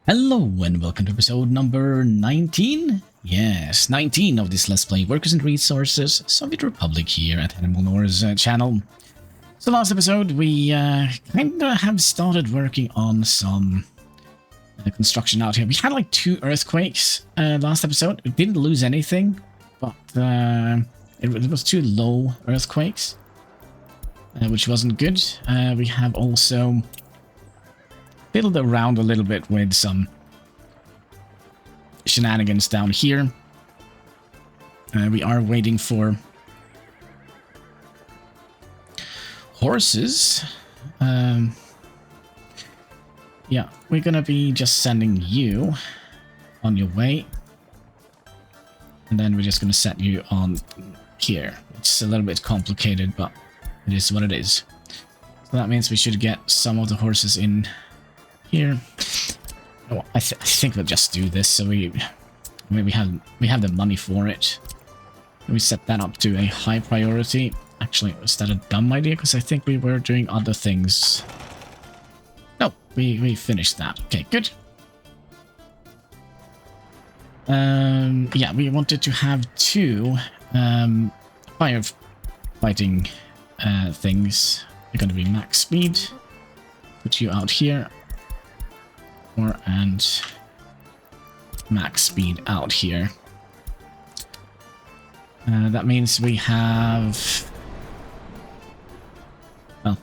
Hello and welcome to episode number 19? Yes, 19 of this Let's Play Workers and Resources Soviet Republic here at HanniballNOR's channel. So last episode we kinda have started working on some construction out here. We had like 2 earthquakes last episode. We didn't lose anything, but it was 2 low earthquakes, which wasn't good. We have also fiddled around a little bit with some shenanigans down here. We are waiting for horses. Yeah, we're gonna be just sending you on your way. And then we're just gonna set you on here. It's a little bit complicated, but it is what it is. So that means we should get some of the horses in here. Oh, I think we'll just do this. So we have the money for it. We set that up to a high priority. Actually, was that a dumb idea? Because I think we were doing other things. No, we finished that. Okay, good. Yeah, we wanted to have 2 firefighting things. They're going to be max speed. Put you out here. And max speed out here. That means we have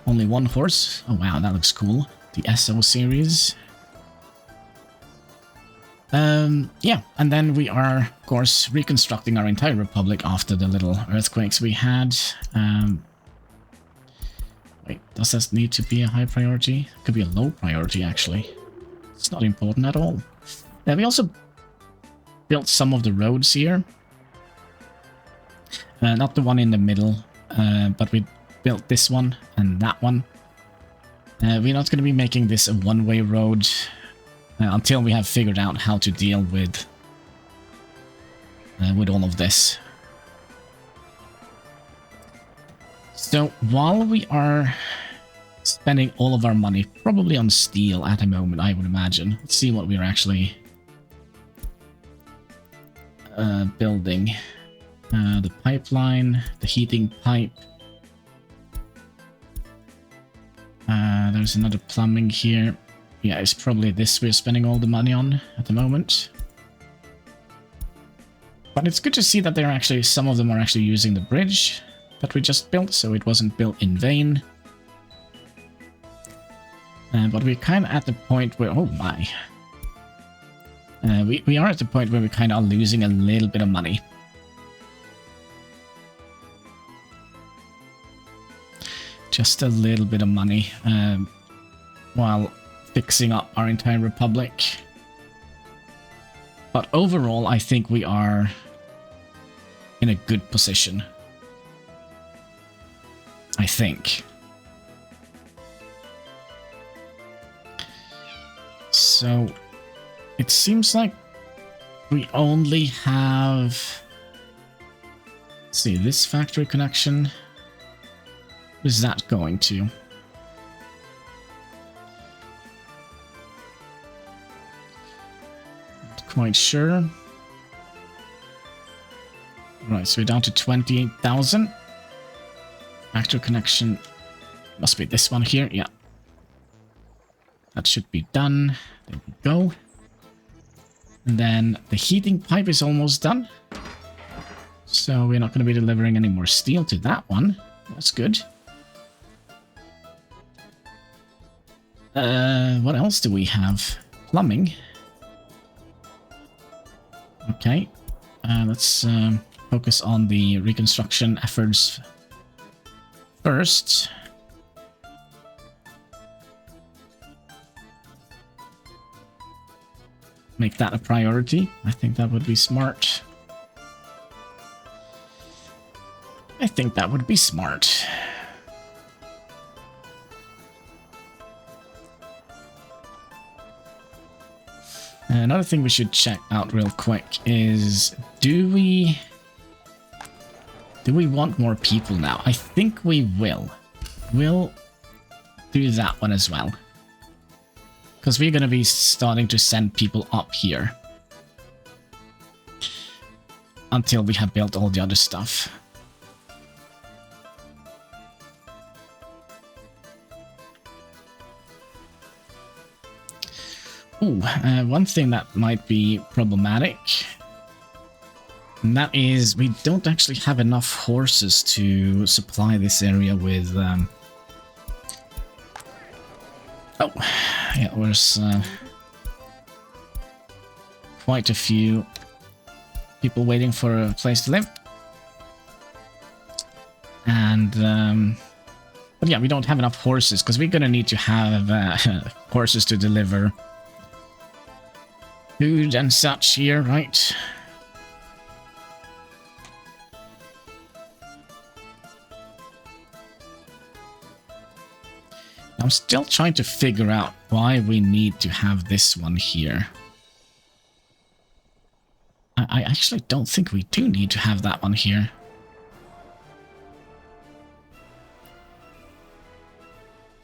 only 1 horse. Oh wow, that looks cool. The SO series. Yeah, and then we are, of course, reconstructing our entire republic after the little earthquakes we had. Wait, does this need to be a high priority? Could be a low priority, actually. It's not important at all. Yeah, we also built some of the roads here. Not the one in the middle, but we built this one and that one. We're not going to be making this a one-way road until we have figured out how to deal with all of this. So while we are spending all of our money, probably on steel at the moment, I would imagine. Let's see what we're actually building. The pipeline, the heating pipe. There's another plumbing here. Yeah, it's probably this we're spending all the money on at the moment. But it's good to see that they're actually, some of them are actually using the bridge that we just built, so it wasn't built in vain. But we're kind of at the point where, oh my, we are at the point where we kind of are losing a little bit of money. Just a little bit of money while fixing up our entire republic. But overall, I think we are in a good position. I think. So, it seems like we only have... Let's see, this factory connection. What is that going to? Not quite sure. Right, so we're down to 28,000. Factory connection must be this one here, yeah. That should be done. There we go. And then the heating pipe is almost done. So we're not going to be delivering any more steel to that one. That's good. What else do we have? Plumbing. Okay. Let's focus on the reconstruction efforts first. Make that a priority. I think that would be smart. I think that would be smart. Another thing we should check out real quick is, do we want more people now? I think we will. We'll do that one as well. Because we're going to be starting to send people up here. Until we have built all the other stuff. Ooh, one thing that might be problematic. And that is, we don't actually have enough horses to supply this area with... Oh, yeah, there's quite a few people waiting for a place to live. And, but yeah, we don't have enough horses, because we're gonna need to have horses to deliver food and such here, right? I'm still trying to figure out why we need to have this one here. I actually don't think we do need to have that one here.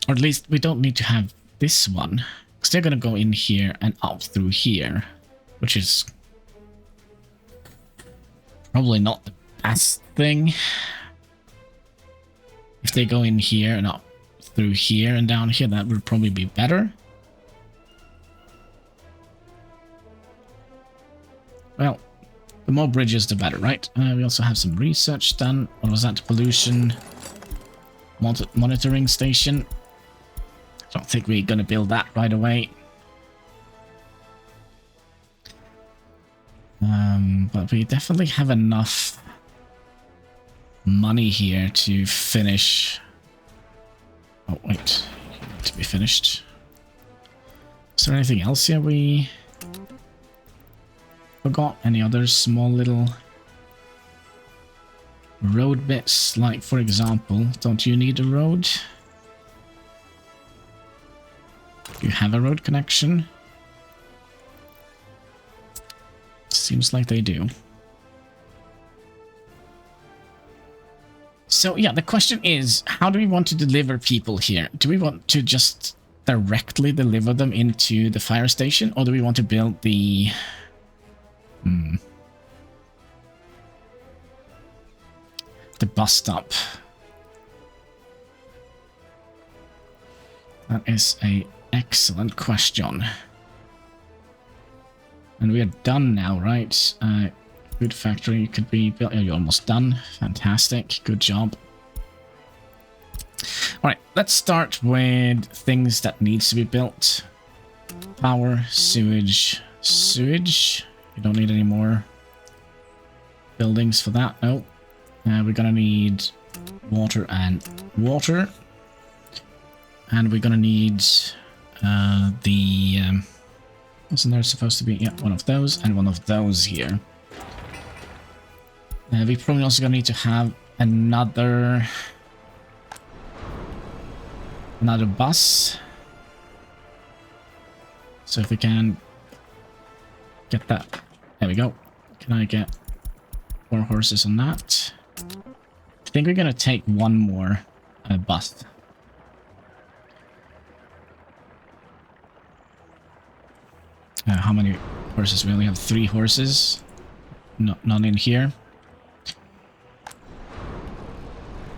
Or at least we don't need to have this one. Because they're going to go in here and out through here. Which is probably not the best thing. If they go in here and out through here and down here, that would probably be better. Well, the more bridges, the better, right? We also have some research done. What was that? Pollution monitoring station. Don't think we're going to build that right away. But we definitely have enough money here to finish. Oh, wait. To be finished. Is there anything else here we forgot? Any other small little road bits? Like, for example, don't you need a road? Do you have a road connection? Seems like they do. So yeah, the question is, how do we want to deliver people here? Do we want to just directly deliver them into the fire station, or do we want to build the... the bus stop? That is an excellent question. And we are done now, right? Food factory could be built. Oh, you're almost done. Fantastic. Good job. Alright, let's start with things that needs to be built. Power, sewage. Sewage? You don't need any more buildings for that. No. We're gonna need water and water. And we're gonna need wasn't there supposed to be? Yeah, one of those and one of those here. We probably also gonna need to have another bus. So if we can get that, there we go. Can I get 4 horses on that? I think we're gonna take one more bus. How many horses? We only have 3 horses. No, none in here.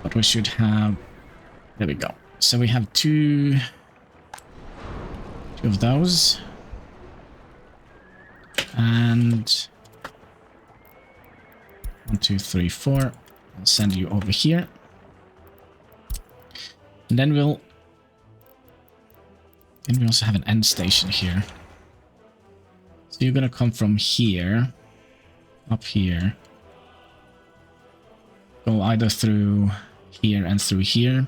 But we should have... There we go. So we have two of those. And... 1, 2, 3, 4. I'll send you over here. And then we'll... And we also have an end station here. So you're gonna come from here, up here, go either through here and through here.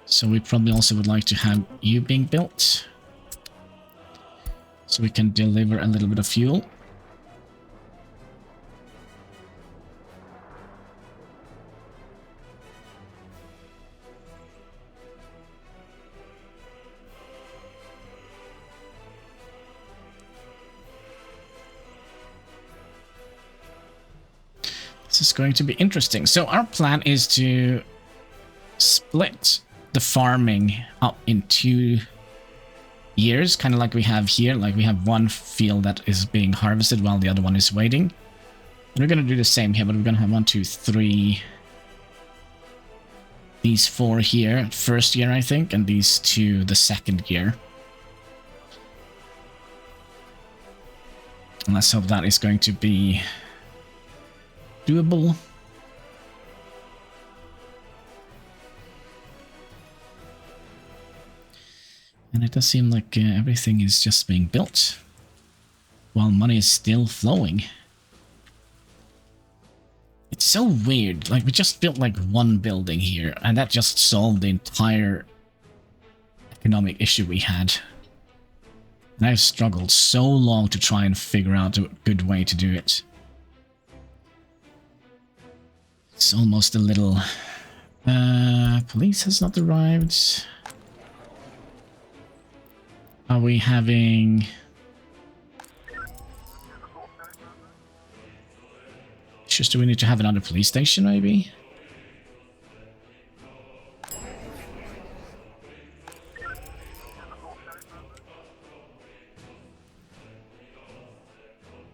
So we probably also would like to have you being built, so we can deliver a little bit of fuel. This is going to be interesting. So our plan is to split the the farming up in 2 years, kind of like we have here. Like we have one field that is being harvested while the other one is waiting. And we're going to do the same here, but we're going to have 1, 2, 3... these 4 here, first year, I think, and these 2 the second year. And let's hope that is going to be doable. And it does seem like everything is just being built while money is still flowing. It's so weird. Like, we just built like one building here, and that just solved the entire economic issue we had. And I've struggled so long to try and figure out a good way to do it. It's almost a little... police has not arrived. Are we having... Just do we need to have another police station, maybe?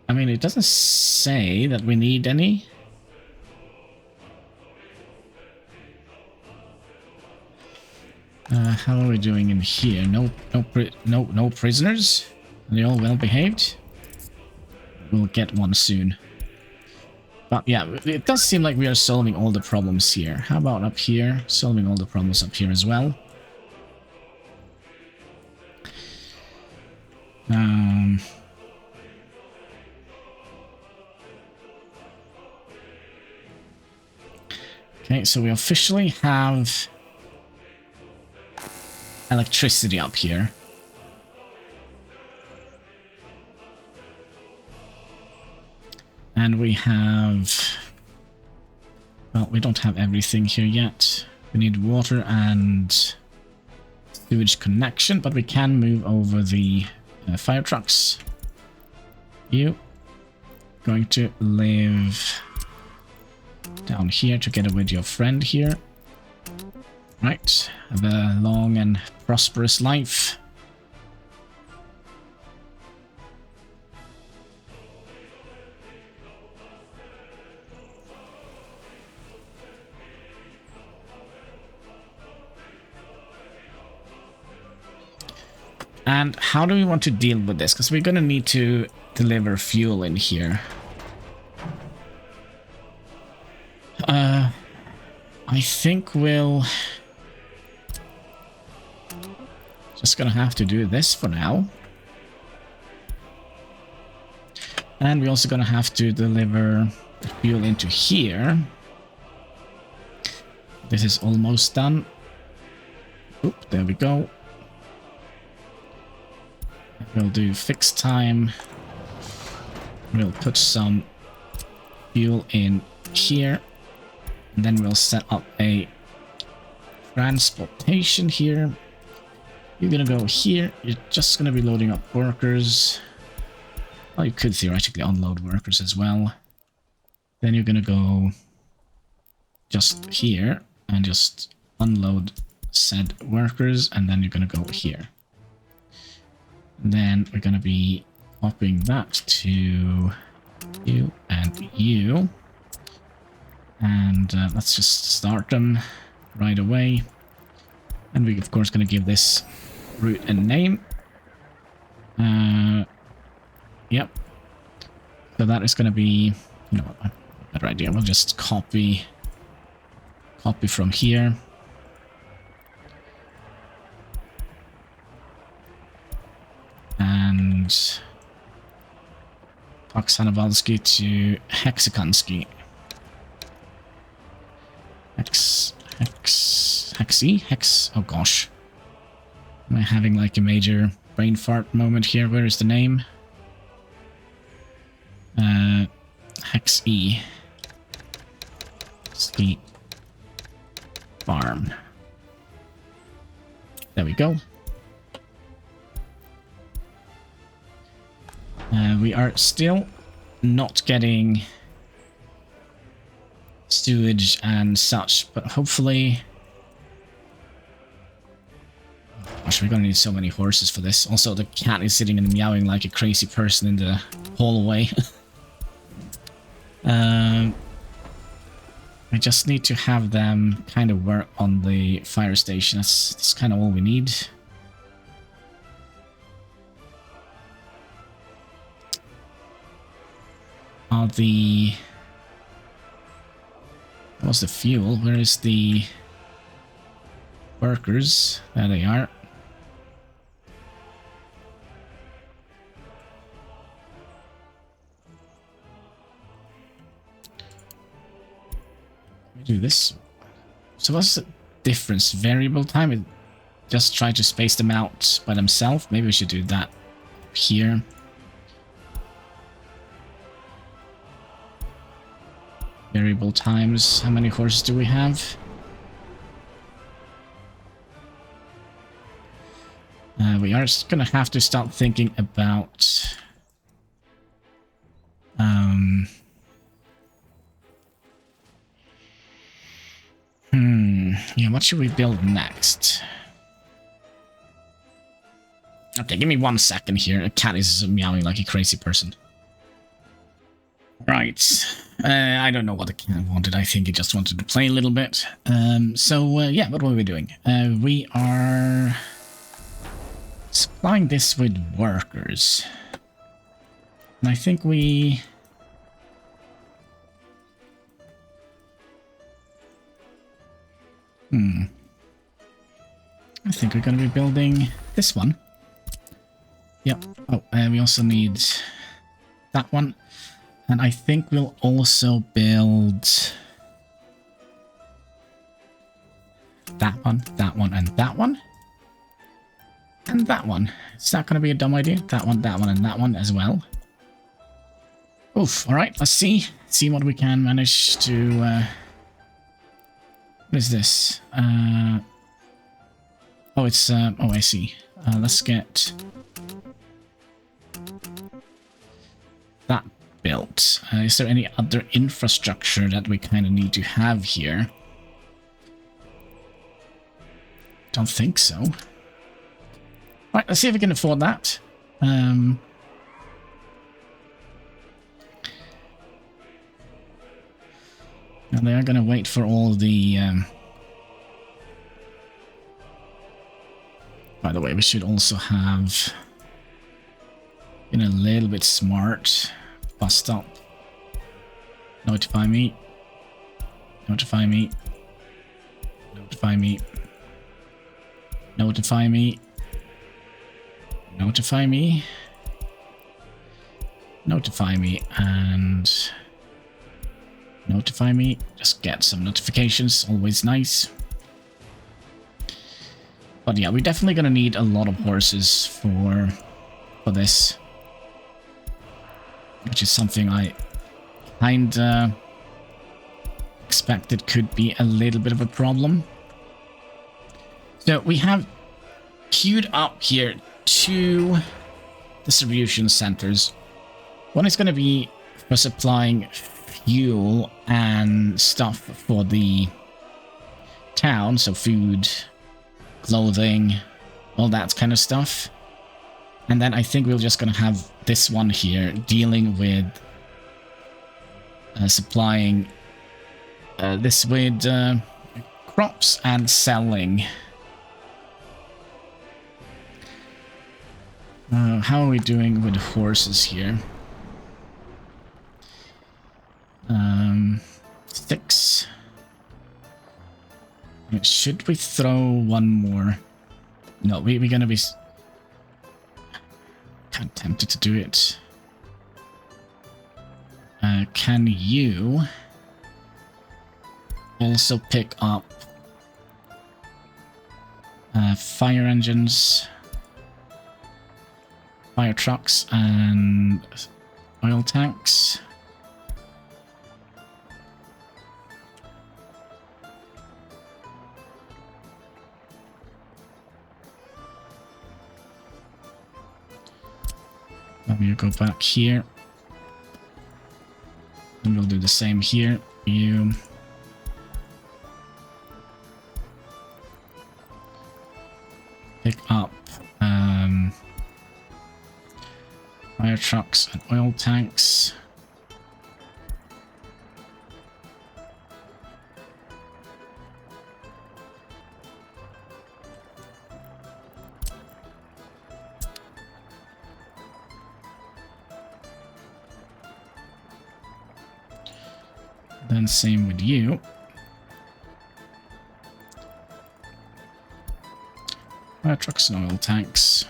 I mean, it doesn't say that we need any. How are we doing in here? No prisoners? Are they all well behaved? We'll get one soon. But yeah, it does seem like we are solving all the problems here. How about up here? Solving all the problems up here as well. Okay, so we officially have electricity up here. And we have... Well, we don't have everything here yet. We need water and sewage connection, but we can move over the fire trucks. You going to live down here together with your friend here. Right, have a long and prosperous life. And how do we want to deal with this? Because we're going to need to deliver fuel in here. I think we'll... just going to have to do this for now. And we're also going to have to deliver fuel into here. This is almost done. Oop, there we go. We'll do fixed time. We'll put some fuel in here. And then we'll set up a transportation here. You're gonna go here. You're just gonna be loading up workers. Well, you could theoretically unload workers as well. Then you're gonna go just here and just unload said workers. And then you're gonna go here. Then we're going to be popping that to you and you. And let's just start them right away. And we're of course going to give this route a name. Yep. So that is going to be, you know what, better idea. We'll just copy from here. And Hannibalski to Hexikanski. Hex. Oh gosh. Am I having like a major brain fart moment here? Where is the name? Hex E. Ski Farm. There we go. We are still not getting sewage and such, but hopefully gosh, we're gonna need so many horses for this. Also, the cat is sitting and meowing like a crazy person in the hallway. I just need to have them kind of work on the fire station. That's kind of all we need. What's the fuel? Where is the workers? There they are. Do this. So what's the difference? Variable time? It just try to space them out by themselves. Maybe we should do that here. Variable times. How many horses do we have? We are gonna have to start thinking about yeah, what should we build next? Okay, give me 1 second here. A cat is meowing like a crazy person. Right. I don't know what the cat wanted. I think he just wanted to play a little bit. Yeah, what were we doing? We are supplying this with workers. And I think we... I think we're going to be building this one. Yep. Oh, we also need that one. And I think we'll also build that one, and that one. And that one. Is that going to be a dumb idea? That one, and that one as well. Oof. Alright, let's see. See what we can manage to... what is this? Oh, it's... oh, I see. Let's get... that built. Is there any other infrastructure that we kind of need to have here? Don't think so. Right, let's see if we can afford that. And they are going to wait for all the... By the way, we should also have... been a little bit smart. Bus stop. Notify me. Notify me. Notify me. Notify me. Notify me. Notify me. And... notify me. Just get some notifications. Always nice. But yeah, we're definitely gonna need a lot of horses for this. Which is something I kinda expected could be a little bit of a problem. So we have queued up here 2 distribution centers. One is going to be for supplying fuel and stuff for the town, so food, clothing, all that kind of stuff. And then I think we're just going to have this one here dealing with supplying this with crops and selling. How are we doing with horses here? 6. Should we throw one more? No, we're gonna be kind of tempted to do it. Can you also pick up fire engines, fire trucks, and oil tanks? We'll go back here. And we'll do the same here. You pick pick up fire trucks and oil tanks. Then same with you. Fire trucks and oil tanks.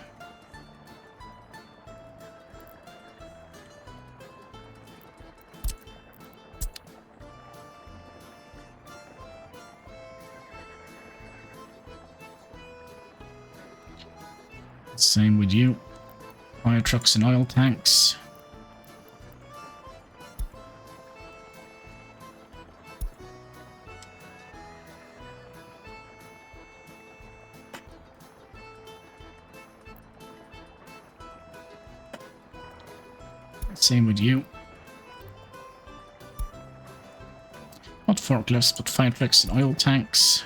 Same with you. Fire trucks and oil tanks. Same with you. Not forklifts, but fire trucks and oil tanks.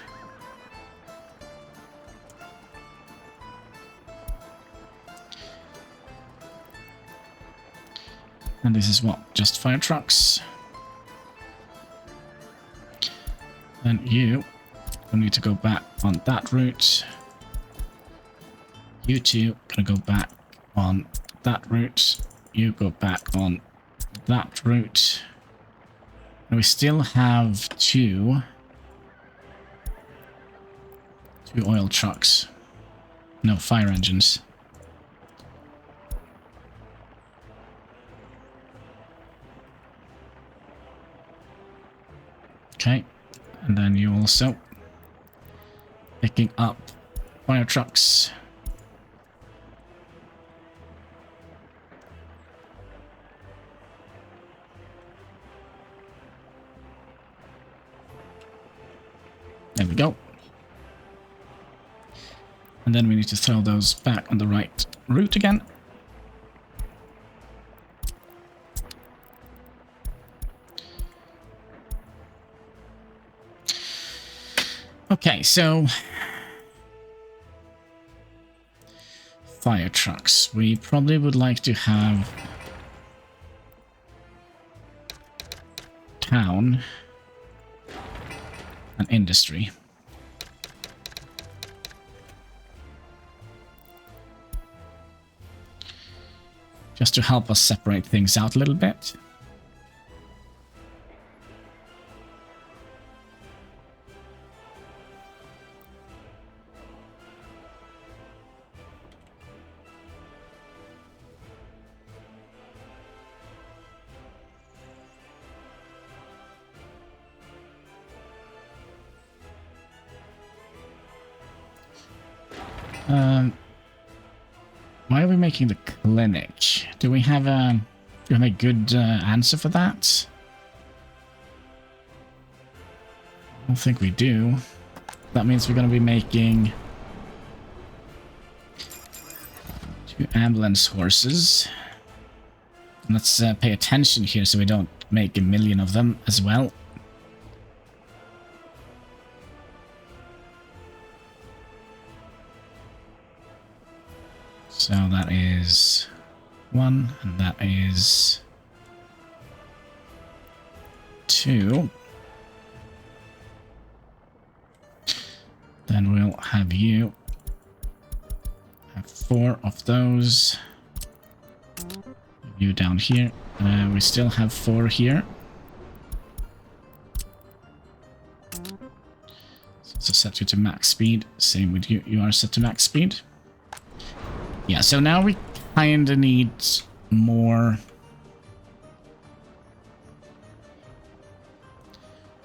And this is what? Just fire trucks. Then you will need to go back on that route. You two gonna go back on that route. You go back on that route. And we still have two oil trucks. No, fire engines. Okay, and then you also picking up fire trucks. There we go. And then we need to throw those back on the right route again. Okay, so fire trucks. We probably would like to have town and industry. Just to help us separate things out a little bit. Why are we making the clinic? Do we have a good answer for that? I don't think we do. That means we're going to be making 2 ambulance horses. And let's pay attention here so we don't make a million of them as well. So that is 1, and that is 2. Then we'll have you have 4 of those. You down here. We still have 4 here. So set you to max speed. Same with you. You are set to max speed. Yeah, so now we kind of need more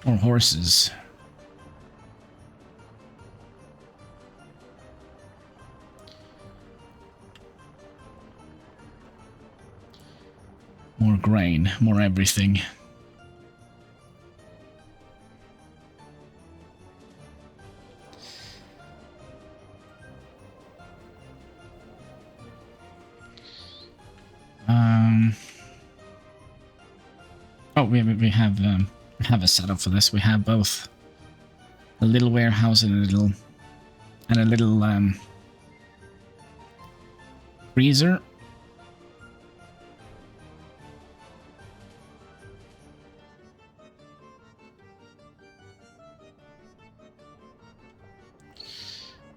horses. More grain, more everything. Oh, we have a setup for this. We have both a little warehouse and a little freezer.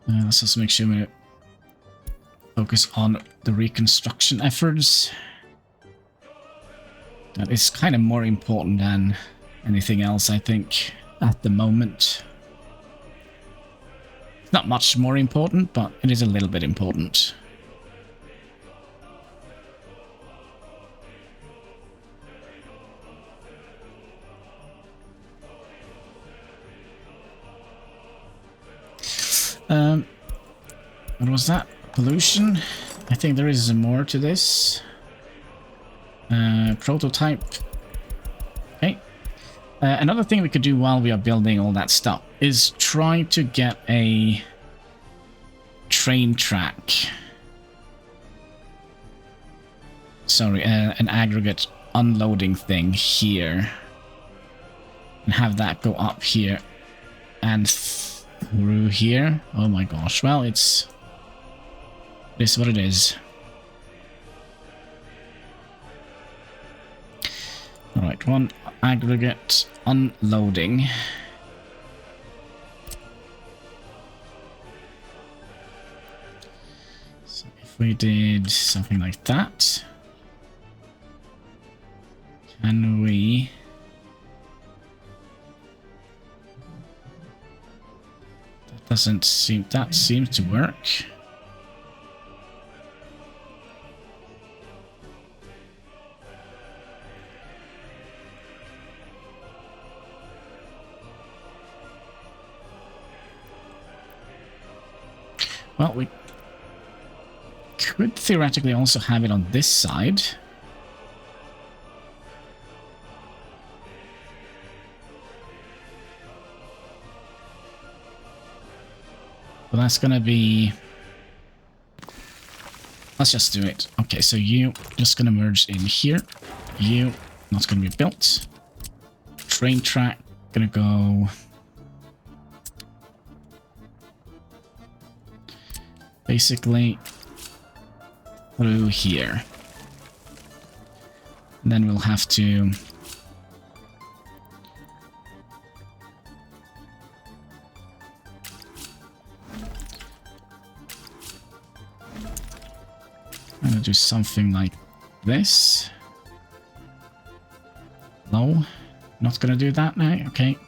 Let's just make sure we focus on the reconstruction efforts. That is kind of more important than anything else, I think, at the moment. Not much more important, but it is a little bit important. What was that? Pollution? I think there is more to this. Prototype. Okay. Another thing we could do while we are building all that stuff is try to get a train track. Sorry, an aggregate unloading thing here. And have that go up here and through here. Oh my gosh. Well, it is what it is. Alright, one aggregate unloading. So if we did something like that, can we... That seems to work. Well, we could theoretically also have it on this side. Well, that's gonna be... Let's just do it. Okay, so you just gonna merge in here. You not gonna be built. Train track gonna go... basically through here. And then we'll have to... I'm gonna do something like this. No, not gonna do that now. Okay.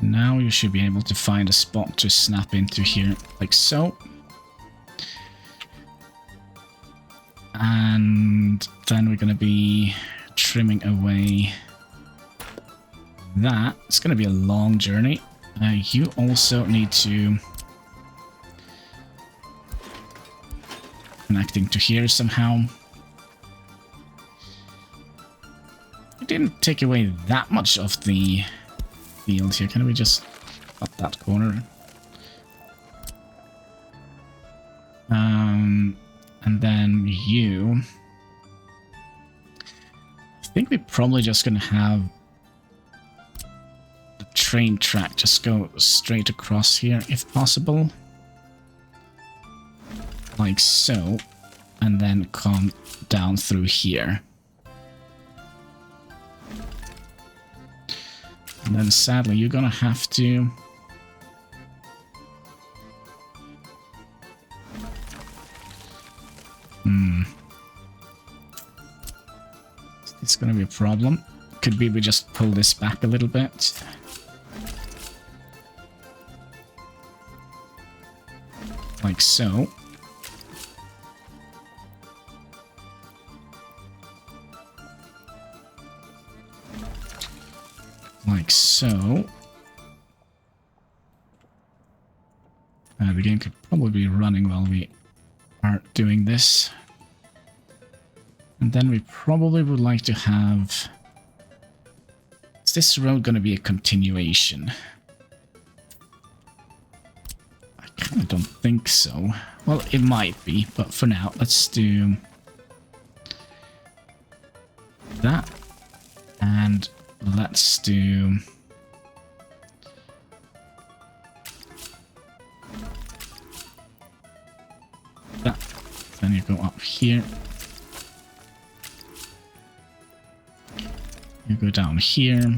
Now you should be able to find a spot to snap into here, like so. And then we're gonna be trimming away that. It's going to be a long journey. You also need to connecting to here somehow. It didn't take away that much of the field here. Can we just cut that corner? And then you... I think we're probably just going to have train track just go straight across here if possible, like so, and then come down through here. And then sadly you're gonna have to it's gonna be a problem. Could be we just pull this back a little bit. Like so. Like so. The game could probably be running while we are doing this. And then we probably would like to have... Is this road going to be a continuation? I don't think so. Well, it might be, but for now, let's do that. And Let's do that. Then you go up here. You go down here.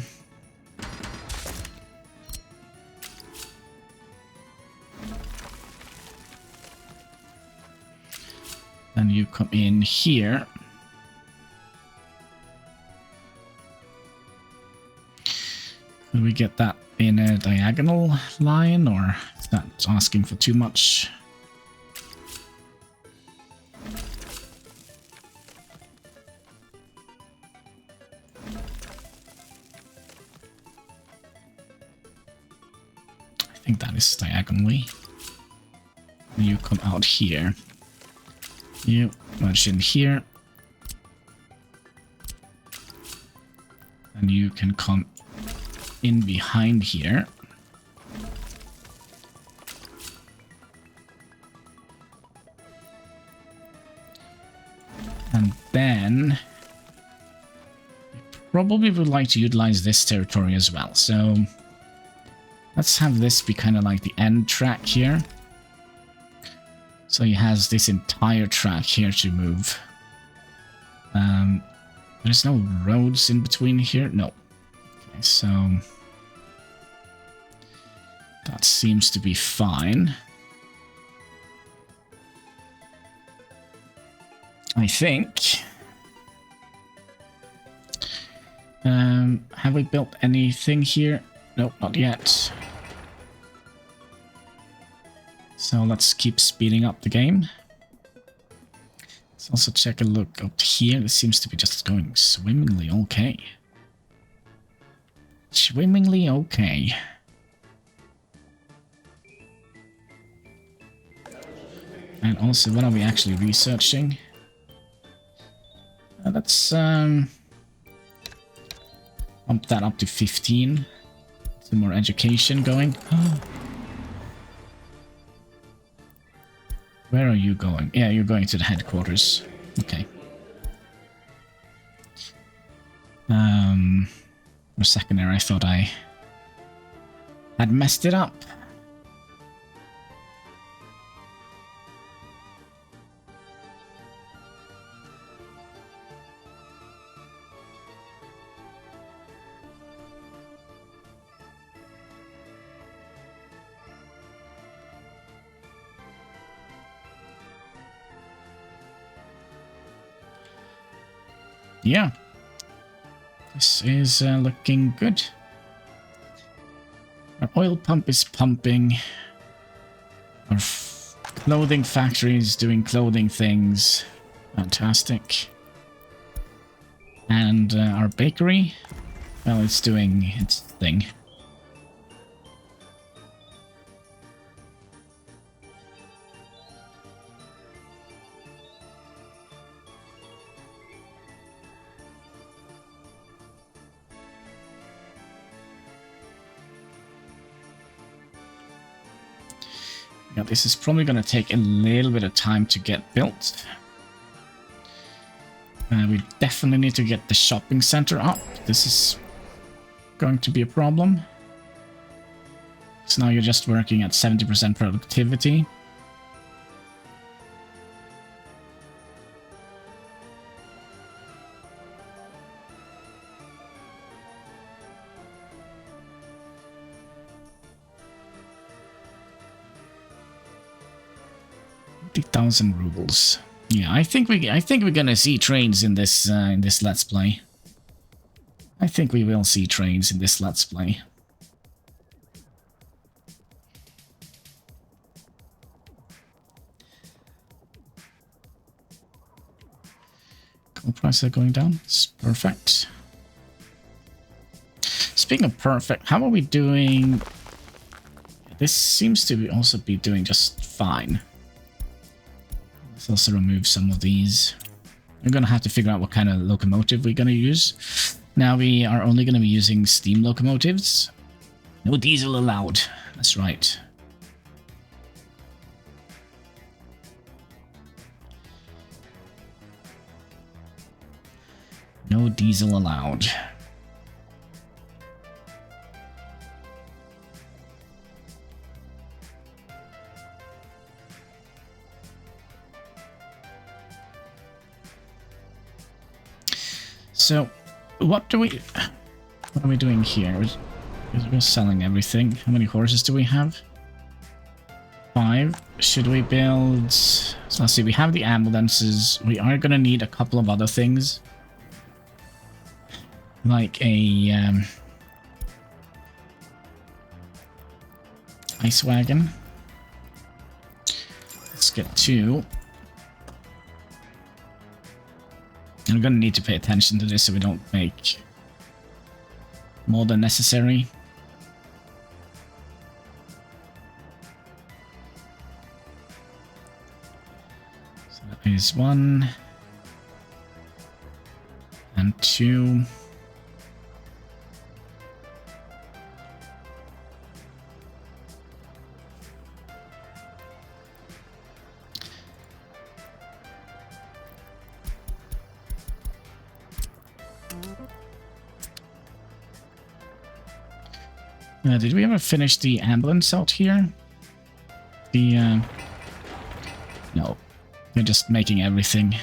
Then you come in here. Could we get that in a diagonal line, or is that asking for too much? I think that is diagonally. You come out here. You merge in here. And you can come in behind here. And then we probably would like to utilize this territory as well. So let's have this be kind of like the end track here. So he has this entire track here to move. There's no roads in between here. No. Okay, so that seems to be fine. I think. Have we built anything here? Nope, not yet. So let's keep speeding up the game. Let's also check a look up here. This seems to be just going swimmingly okay. Swimmingly okay. And also, what are we actually researching? Let's bump that up to 15. Some more education going. Where are you going? Yeah, you're going to the headquarters. Okay. For a second there, I thought I had messed it up. Yeah, this is looking good. Our oil pump is pumping. Our clothing factory is doing clothing things. Fantastic. And our bakery, well, it's doing its thing. Yeah, this is probably going to take a little bit of time to get built. We definitely need to get the shopping center up. This is going to be a problem. So now you're just working at 70% productivity. $50,000 rubles. Yeah, I think we're gonna see trains in this Let's Play. I think we will see trains in this Let's Play. Gold prices are going down. It's perfect. Speaking of perfect, how are we doing? This seems to also be doing just fine. Let's also remove some of these. We're going to have to figure out what kind of locomotive we're going to use. Now we are only going to be using steam locomotives. No diesel allowed. That's right. No diesel allowed. So, what are we doing here? We're selling everything. How many horses do we have? 5. Should we build... So let's see, we have the ambulances. We are going to need a couple of other things. Like a... ice wagon. Let's get 2. And we're going to need to pay attention to this so we don't make more than necessary. So that is 1 and 2. Did we ever finish the ambulance out here? No. We're just making everything.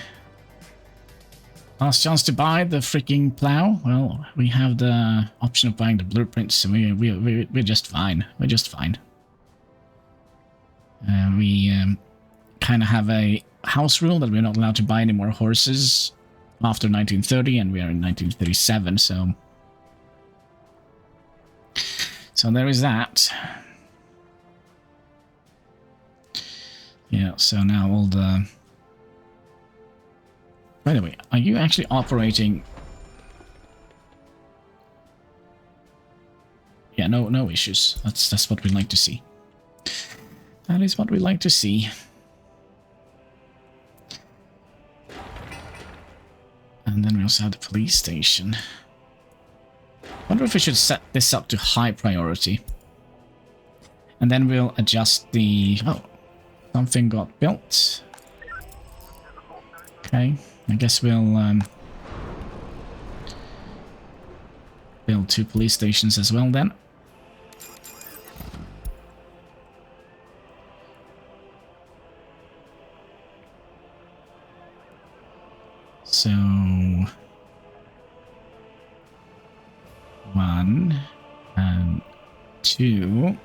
Last chance to buy the freaking plow? Well, we have the option of buying the blueprints, so we're just fine. We're just fine. We kind of have a house rule that we're not allowed to buy any more horses after 1930, and we are in 1937, so... So there is that. Yeah, so now all the... By the way, are you actually operating... Yeah, no issues. That's what we like to see. That is what we like to see. And then we also have the police station. Wonder if we should set this up to high priority. And then we'll adjust the... Oh, something got built. Okay, I guess we'll build 2 police stations as well then. So... 1 and 2.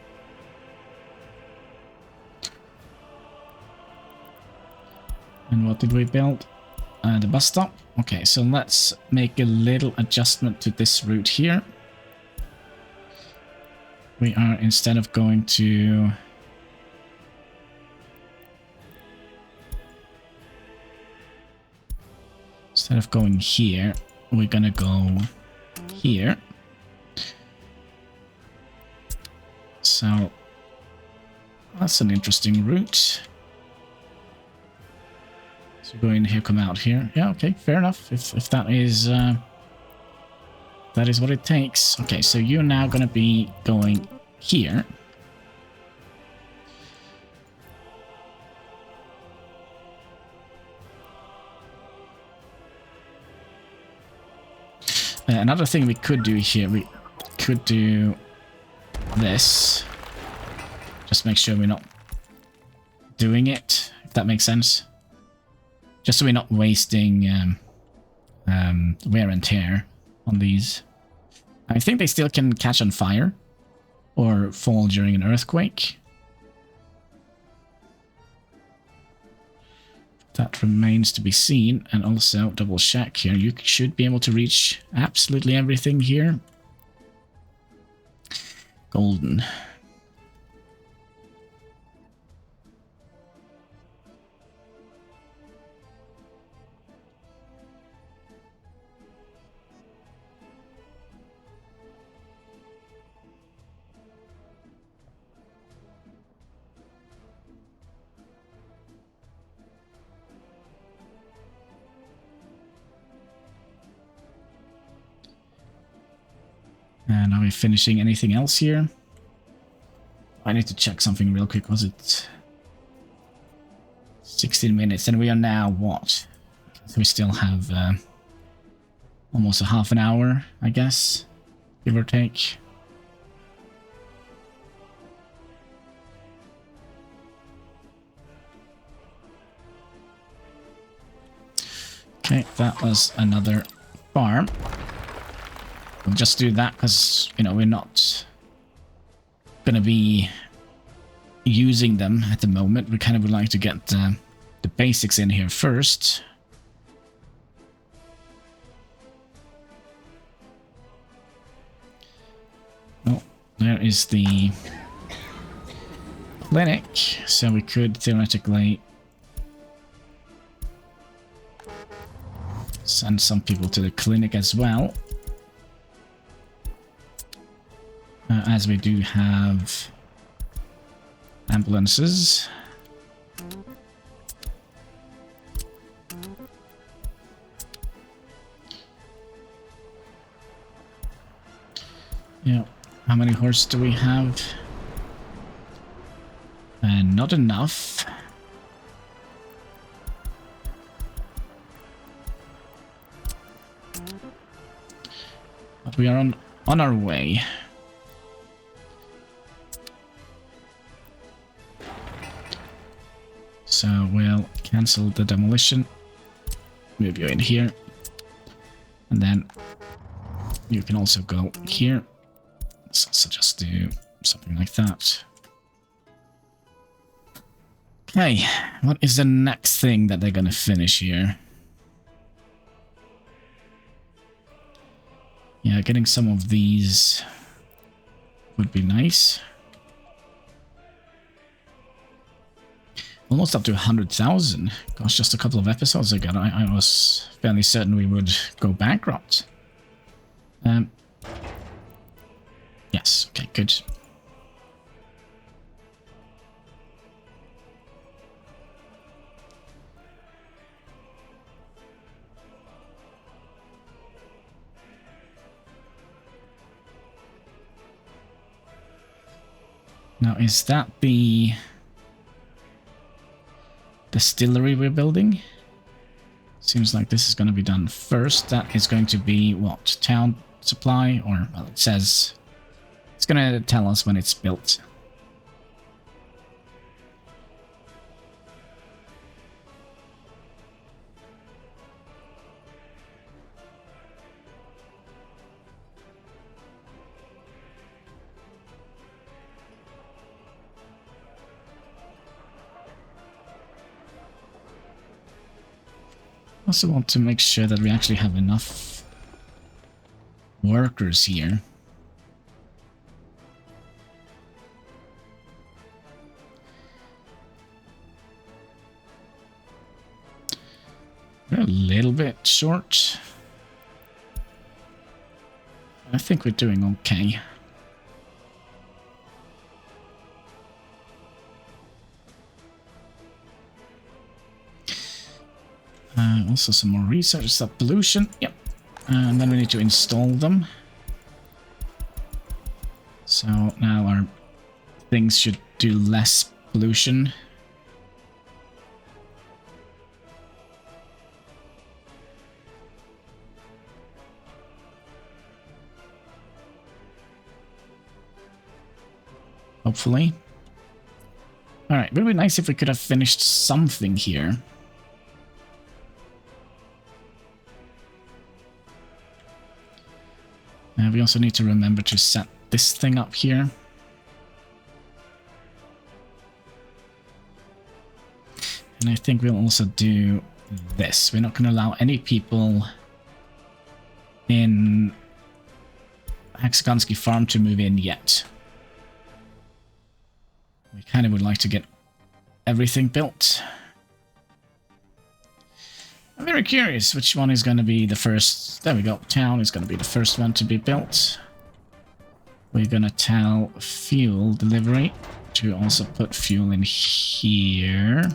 And what did we build? The bus stop. Okay, so let's make a little adjustment to this route here. We are, instead of going to... Instead of going here, we're gonna go here. So that's an interesting route. So go in here, come out here. Yeah, okay, fair enough. If that is what it takes. Okay, so you're now gonna be going here. Another thing we could do here, we could do this. Just make sure we're not doing it, if that makes sense. Just so we're not wasting wear and tear on these. I think they still can catch on fire or fall during an earthquake. That remains to be seen. And also, double check here. You should be able to reach absolutely everything here. Golden. And are we finishing anything else here? I need to check something real quick. Was it 16 minutes? And we are now what? So we still have almost a half an hour, I guess, give or take. Okay, that was another farm. We'll just do that because, you know, we're not gonna be using them at the moment. We kind of would like to get the basics in here first. Oh, there is the clinic, so we could theoretically send some people to the clinic as well. As we do have ambulances. Yeah, how many horses do we have? Not enough. But we are on our way. So we'll cancel the demolition, move you in here, and then you can also go here. So just do something like that. Okay, what is the next thing that they're gonna finish here? Yeah, getting some of these would be nice. Almost up to 100,000. Gosh, just a couple of episodes ago, I was fairly certain we would go bankrupt. Yes, okay, good. Now, is that the distillery we're building? Seems like this is going to be done first. That is going to be what? Town supply? Or, well, it says it's going to tell us when it's built. I also want to make sure that we actually have enough workers here. We're a little bit short. I think we're doing okay. Also some more research, stop pollution. Yep. And then we need to install them. So now our things should do less pollution. Hopefully. Alright, it would be nice if we could have finished something here. We also need to remember to set this thing up here. And I think we'll also do this. We're not going to allow any people in Hexagonski Farm to move in yet. We kind of would like to get everything built. I'm very curious which one is going to be the first. There we go. Town is going to be the first one to be built. We're going to tell fuel delivery to also put fuel in here.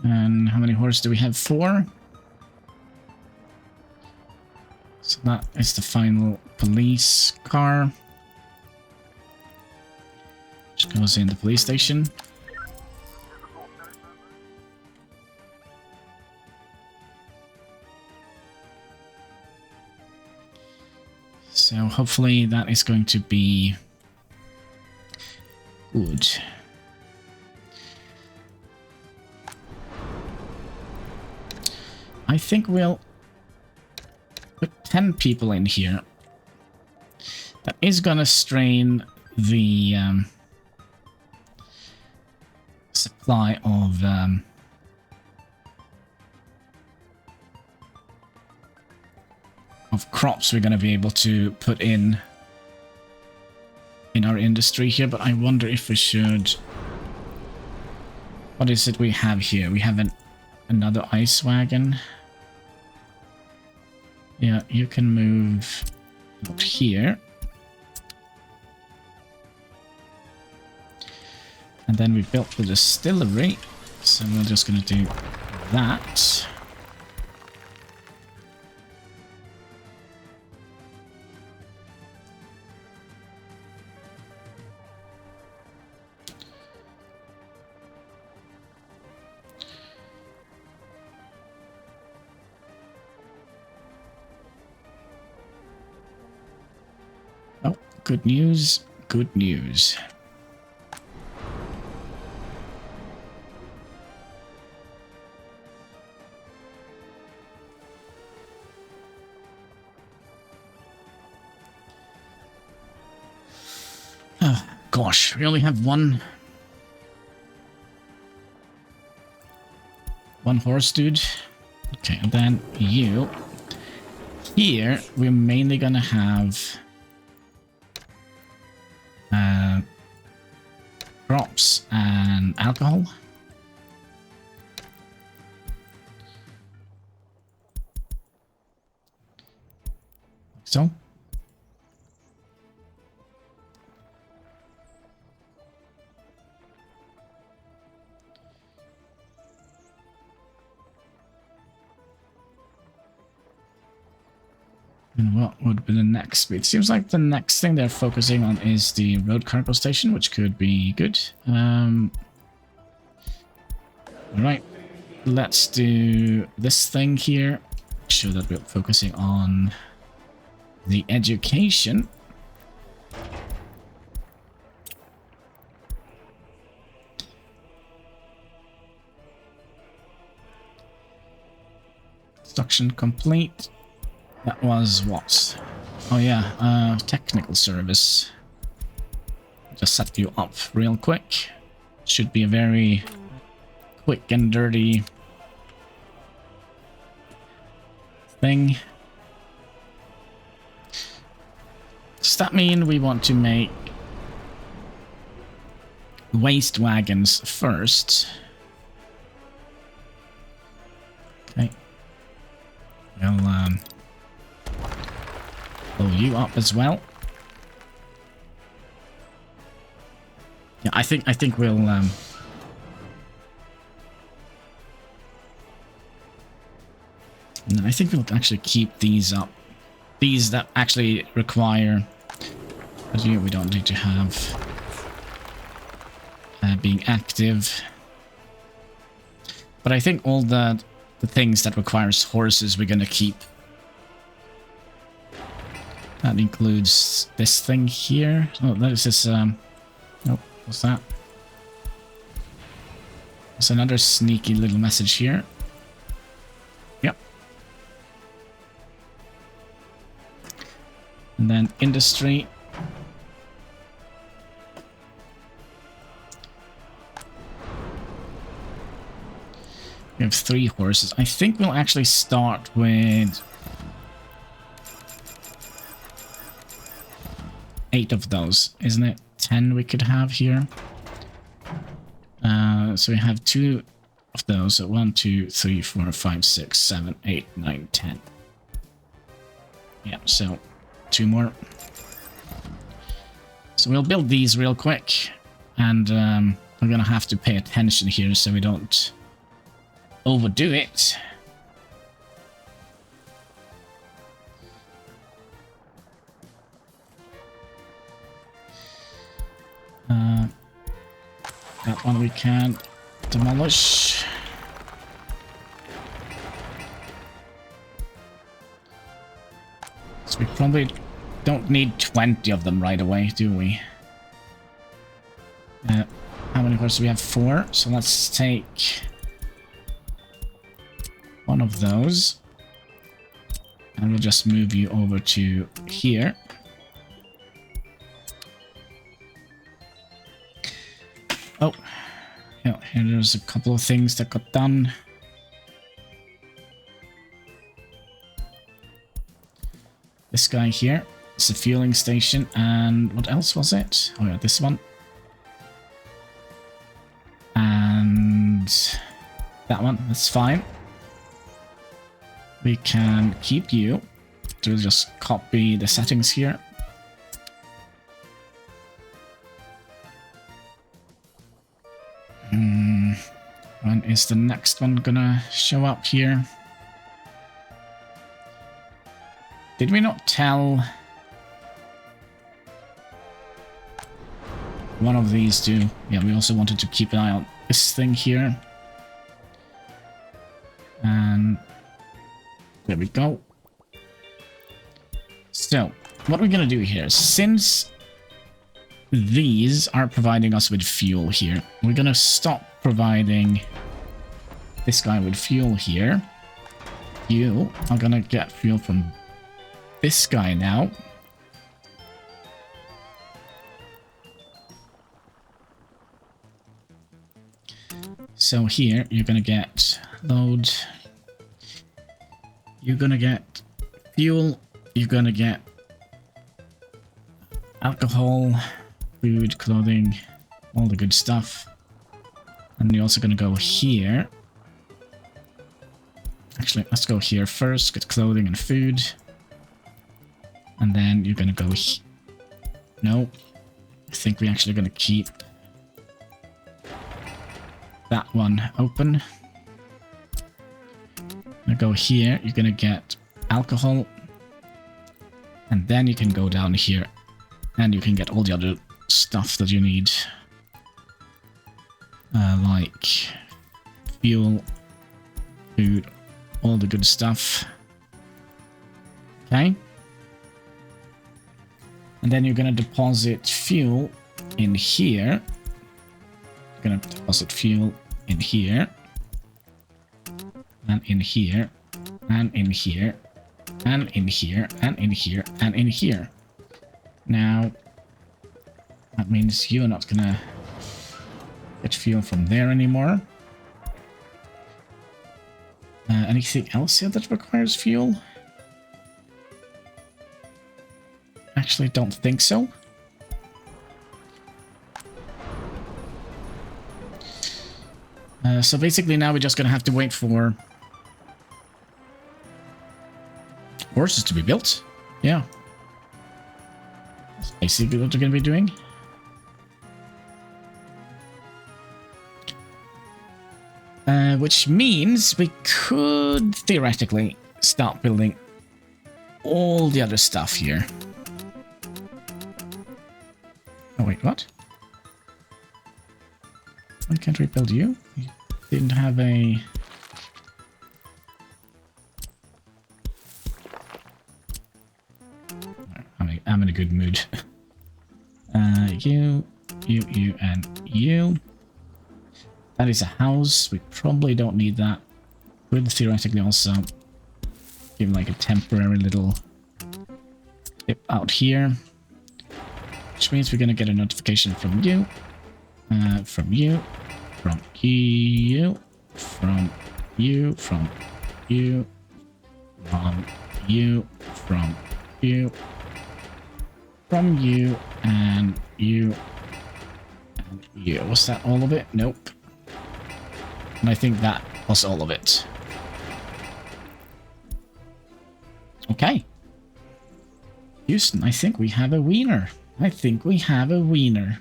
And how many horses do we have? 4. So that is the final police car. Which goes in the police station. So hopefully that is going to be good. I think we'll put 10 people in here. That is gonna strain the supply of crops we're gonna be able to put in our industry here, but I wonder if we should... What is it we have here? We have another ice wagon. Yeah, you can move up here. And then we built the distillery, so we're just going to do that. Oh, good news, good news. Gosh, we only have one horse, dude. Okay, and then you. Here, we're mainly gonna have crops and alcohol. So. And what would be the next bit? It seems like the next thing they're focusing on is the road cargo station, which could be good. Alright, let's do this thing here. Make sure that we're focusing on the education. Construction complete. That was what? Oh yeah, technical service. Just set you up real quick. Should be a very quick and dirty thing. Does that mean we want to make waste wagons first? Okay. Well, blow you up as well. Yeah, I think we'll I think we'll actually keep these up. These that actually require, but here we don't need to have being active. But I think all the things that requires horses we're gonna keep. That includes this thing here. Oh, this is nope, what's that? There's another sneaky little message here. Yep. And then industry. We have 3 horses. I think we'll actually start with 8 of those, isn't it? 10 we could have here. So we have 2 of those. So 1, 2, 3, 4, 5, 6, 7, 8, 9, 10. Yeah, so 2 more. So we'll build these real quick. And we're gonna have to pay attention here so we don't overdo it. That one we can demolish. So we probably don't need 20 of them right away, do we? How many horses do we have? 4. So let's take one of those. And we'll just move you over to here. Oh, yeah, here there's a couple of things that got done. This guy here, it's a fueling station, and what else was it? Oh yeah, this one. And that one, that's fine. We can keep you. So we'll just copy the settings here. When is the next one gonna show up here? Did we not tell one of these two? Yeah, we also wanted to keep an eye on this thing here. And there we go. So, what we're gonna do here, since these are providing us with fuel here, we're gonna stop providing this guy with fuel here. You are gonna get fuel from this guy now. So here, you're gonna get load. You're gonna get fuel. You're gonna get alcohol, food, clothing, all the good stuff. And you're also gonna go here. Actually, let's go here first, get clothing and food. And then you're gonna go no. I think we're actually gonna keep that one open. Gonna go here, you're gonna get alcohol. And then you can go down here and you can get all the other stuff that you need. Like fuel, food, all the good stuff. Okay. And then you're gonna deposit fuel in here. You're gonna deposit fuel in here. And in here. And in here. And in here. And in here. And in here. Now, that means you're not gonna get fuel from there anymore. Anything else here that requires fuel? Actually, don't think so. So basically now we're just gonna have to wait for horses to be built. Yeah. That's basically what we're gonna be doing. Which means we could theoretically start building all the other stuff here. Oh wait, what? Why can't we build you? We didn't have a... I'm in a good mood. You, and you. That is a house. We probably don't need that. Could theoretically also give like a temporary little tip out here. Which means we're gonna get a notification from you. From you. From you. From you. From you. From you. From you. From you. And you. And you. Was that all of it? Nope. And I think that was all of it. Okay. Houston, I think we have a wiener. I think we have a wiener.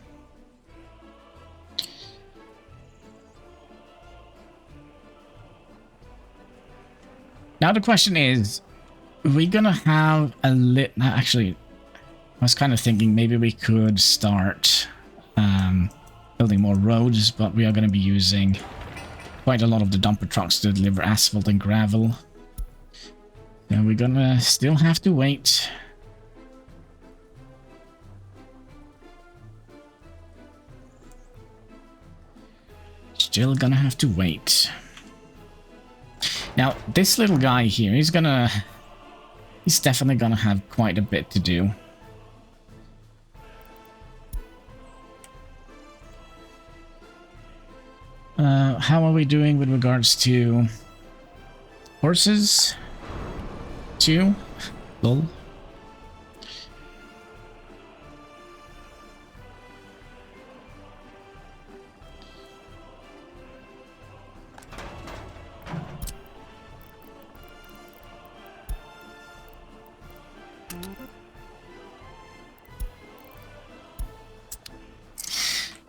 Now the question is, are we gonna have a actually, I was kind of thinking maybe we could start building more roads, but we are gonna be using quite a lot of the dumper trucks to deliver asphalt and gravel. And we're gonna still have to wait. Still gonna have to wait. Now, this little guy here, he's definitely gonna have quite a bit to do. How are we doing with regards to horses? 2? Lol.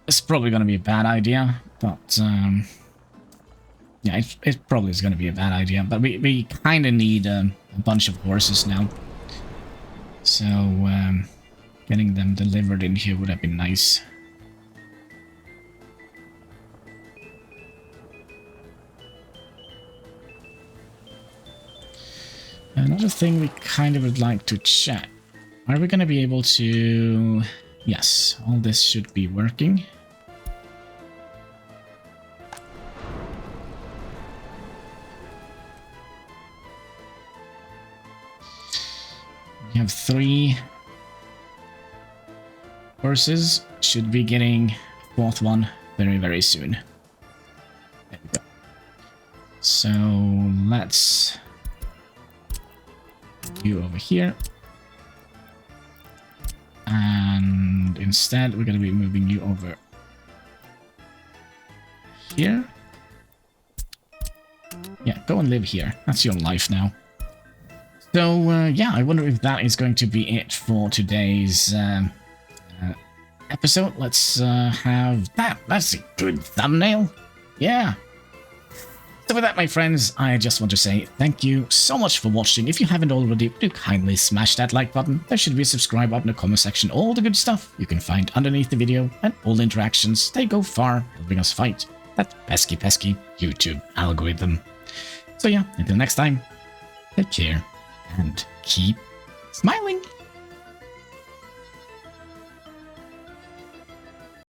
It's probably going to be a bad idea, but yeah, it probably is going to be a bad idea. But we kind of need a bunch of horses now, so getting them delivered in here would have been nice. Another thing we kind of would like to check: are we going to be able to? Yes, all this should be working. We have 3 horses. Should be getting a 4th one very, very soon. There we go. So let's you over here. And instead, we're going to be moving you over here. Yeah, go and live here. That's your life now. So, yeah, I wonder if that is going to be it for today's episode. Let's have that. That's a good thumbnail. Yeah. So with that, my friends, I just want to say thank you so much for watching. If you haven't already, do kindly smash that like button. There should be a subscribe button, a comment section, all the good stuff you can find underneath the video, and all the interactions, they go far helping us fight that pesky YouTube algorithm. So yeah, until next time, take care and keep smiling.